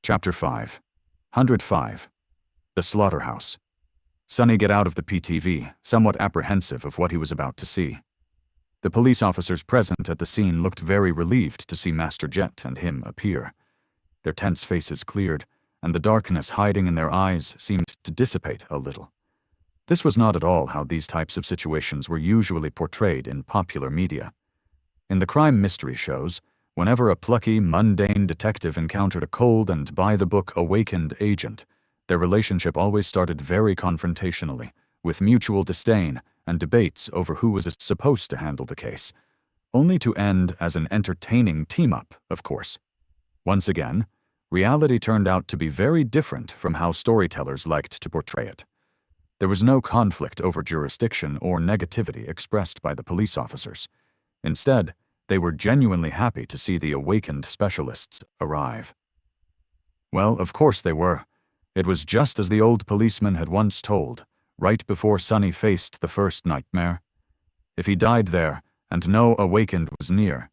Chapter 5. 105. The Slaughterhouse. Sonny got out of the PTV, somewhat apprehensive of what he was about to see. The police officers present at the scene looked very relieved to see Master Jet and him appear. Their tense faces cleared, and the darkness hiding in their eyes seemed to dissipate a little. This was not at all how these types of situations were usually portrayed in popular media. In the crime mystery shows, whenever a plucky, mundane detective encountered a cold and by-the-book awakened agent, their relationship always started very confrontationally, with mutual disdain and debates over who was supposed to handle the case, only to end as an entertaining team-up, of course. Once again, reality turned out to be very different from how storytellers liked to portray it. There was no conflict over jurisdiction or negativity expressed by the police officers. Instead, they were genuinely happy to see the awakened specialists arrive. Well, of course they were. It was just as the old policeman had once told, right before Sonny faced the first nightmare. If he died there, and no awakened was near,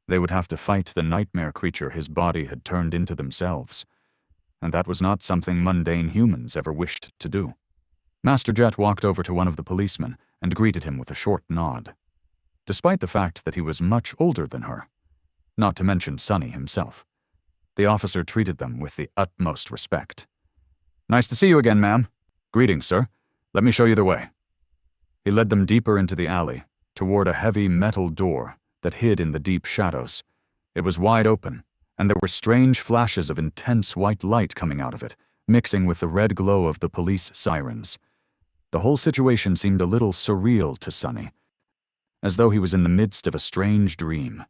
they would have to fight the nightmare creature his body had turned into themselves. And that was not something mundane humans ever wished to do. Master Jet walked over to one of the policemen and greeted him with a short nod. Despite the fact that he was much older than her, not to mention Sonny himself, the officer treated them with the utmost respect. "Nice to see you again, ma'am." "Greetings, sir. Let me show you the way." He led them deeper into the alley, toward a heavy metal door that hid in the deep shadows. It was wide open, and there were strange flashes of intense white light coming out of it, mixing with the red glow of the police sirens. The whole situation seemed a little surreal to Sonny, as though he was in the midst of a strange dream.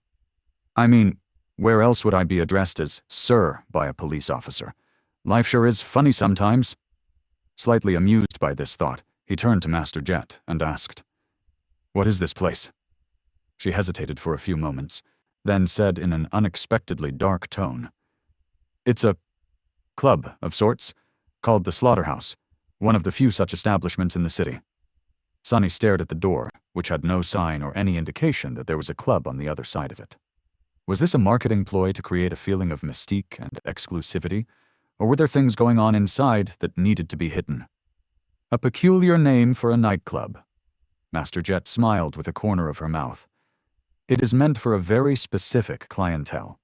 I mean, where else would I be addressed as sir by a police officer? Life sure is funny sometimes. Slightly amused by this thought, he turned to Master Jet and asked, "What is this place?" She hesitated for a few moments, then said in an unexpectedly dark tone, "It's a club of sorts, called the Slaughterhouse, one of the few such establishments in the city." Sonny stared at the door, which had no sign or any indication that there was a club on the other side of it. Was this a marketing ploy to create a feeling of mystique and exclusivity, or were there things going on inside that needed to be hidden? "A peculiar name for a nightclub." Master Jet smiled with a corner of her mouth. "It is meant for a very specific clientele.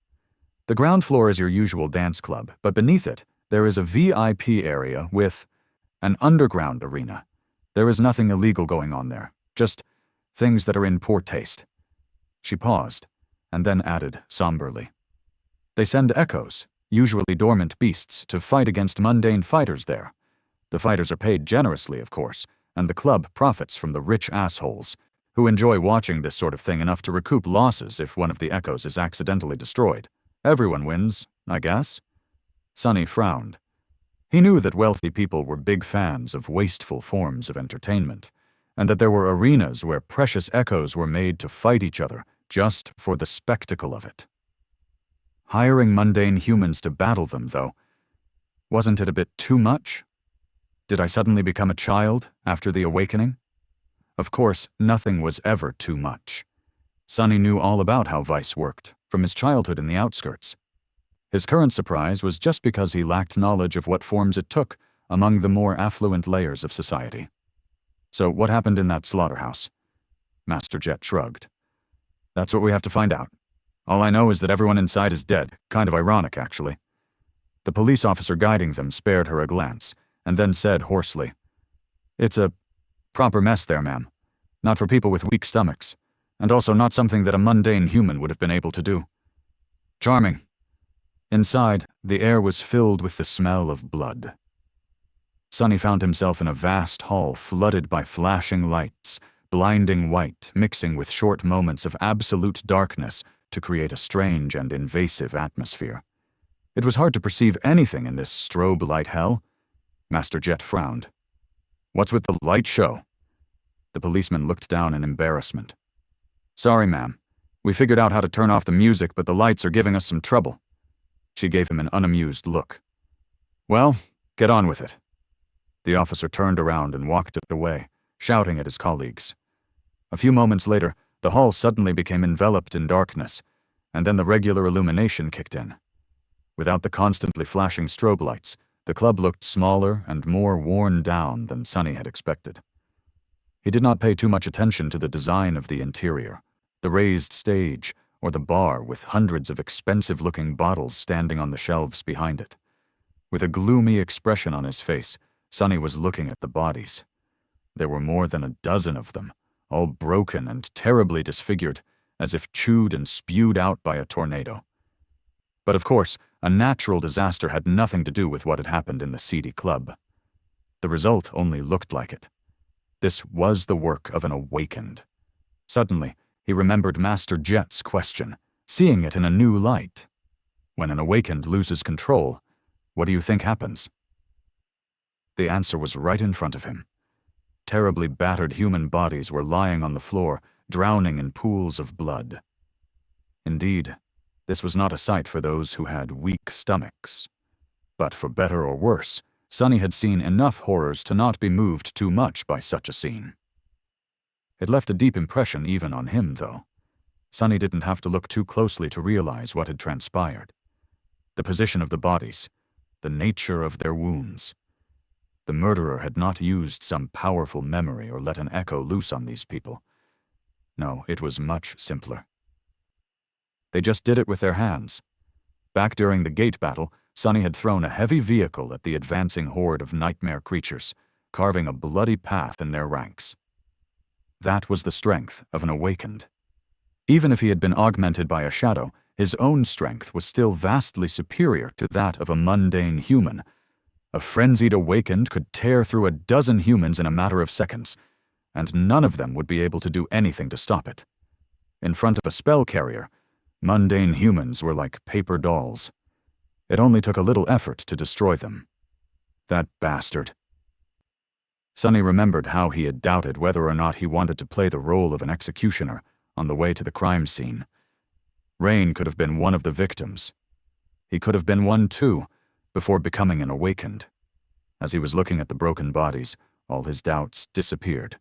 The ground floor is your usual dance club, but beneath it, there is a VIP area with an underground arena. There is nothing illegal going on there, just things that are in poor taste." She paused, and then added somberly, "They send echoes, usually dormant beasts, to fight against mundane fighters there. The fighters are paid generously, of course, and the club profits from the rich assholes, who enjoy watching this sort of thing enough to recoup losses if one of the echoes is accidentally destroyed. Everyone wins, I guess." Sonny frowned. He knew that wealthy people were big fans of wasteful forms of entertainment, and that there were arenas where precious echoes were made to fight each other just for the spectacle of it. Hiring mundane humans to battle them, though, wasn't it a bit too much? Did I suddenly become a child after the awakening? Of course, nothing was ever too much. Sonny knew all about how Vice worked, from his childhood in the outskirts. His current surprise was just because he lacked knowledge of what forms it took among the more affluent layers of society. "So what happened in that slaughterhouse?" Master Jet shrugged. "That's what we have to find out. All I know is that everyone inside is dead, kind of ironic, actually." The police officer guiding them spared her a glance, and then said hoarsely, "It's a proper mess there, ma'am. Not for people with weak stomachs, and also not something that a mundane human would have been able to do." "Charming." Inside, the air was filled with the smell of blood. Sonny found himself in a vast hall flooded by flashing lights, blinding white mixing with short moments of absolute darkness to create a strange and invasive atmosphere. It was hard to perceive anything in this strobe light hell. Master Jet frowned. "What's with the light show?" The policeman looked down in embarrassment. "Sorry, ma'am. We figured out how to turn off the music, but the lights are giving us some trouble." She gave him an unamused look. "Well, get on with it." The officer turned around and walked away, shouting at his colleagues. A few moments later, the hall suddenly became enveloped in darkness, and then the regular illumination kicked in. Without the constantly flashing strobe lights, the club looked smaller and more worn down than Sonny had expected. He did not pay too much attention to the design of the interior, the raised stage, or the bar with hundreds of expensive-looking bottles standing on the shelves behind it. With a gloomy expression on his face, Sonny was looking at the bodies. There were more than a dozen of them, all broken and terribly disfigured, as if chewed and spewed out by a tornado. But of course, a natural disaster had nothing to do with what had happened in the seedy club. The result only looked like it. This was the work of an awakened. Suddenly, he remembered Master Jet's question, seeing it in a new light. When an awakened loses control, what do you think happens? The answer was right in front of him. Terribly battered human bodies were lying on the floor, drowning in pools of blood. Indeed, this was not a sight for those who had weak stomachs. But for better or worse, Sonny had seen enough horrors to not be moved too much by such a scene. It left a deep impression even on him, though. Sonny didn't have to look too closely to realize what had transpired. The position of the bodies, the nature of their wounds. The murderer had not used some powerful memory or let an echo loose on these people. No, it was much simpler. They just did it with their hands. Back during the gate battle, Sonny had thrown a heavy vehicle at the advancing horde of nightmare creatures, carving a bloody path in their ranks. That was the strength of an awakened. Even if he had been augmented by a shadow, his own strength was still vastly superior to that of a mundane human. A frenzied awakened could tear through a dozen humans in a matter of seconds, and none of them would be able to do anything to stop it. In front of a spell carrier, mundane humans were like paper dolls. It only took a little effort to destroy them. That bastard. Sonny remembered how he had doubted whether or not he wanted to play the role of an executioner on the way to the crime scene. Rain could have been one of the victims. He could have been one too, before becoming an awakened. As he was looking at the broken bodies, all his doubts disappeared.